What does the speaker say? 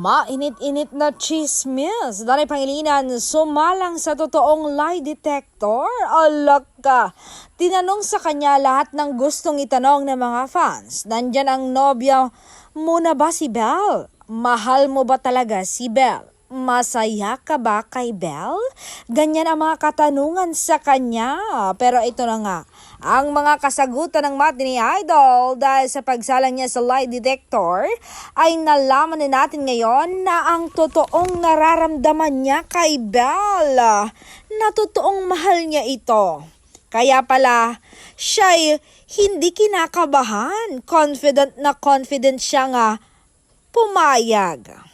Mainit-init na chismis. Danay Pangilinan, sumalang sa totoong lie detector. Alak ka. Tinanong sa kanya lahat ng gustong itanong ng mga fans. Nandyan ang nobya mo na ba si Belle? Mahal mo ba talaga si Belle? Masaya ka ba kay Belle? Ganyan ang mga katanungan sa kanya. Pero ito na nga, ang mga kasagutan ng Matinee Idol dahil sa pagsalang niya sa lie detector ay nalaman na natin ngayon na ang totoong nararamdaman niya kay Belle. Na totoong mahal niya ito. Kaya pala, siya'y hindi kinakabahan. Confident na confident siya nga pumayag.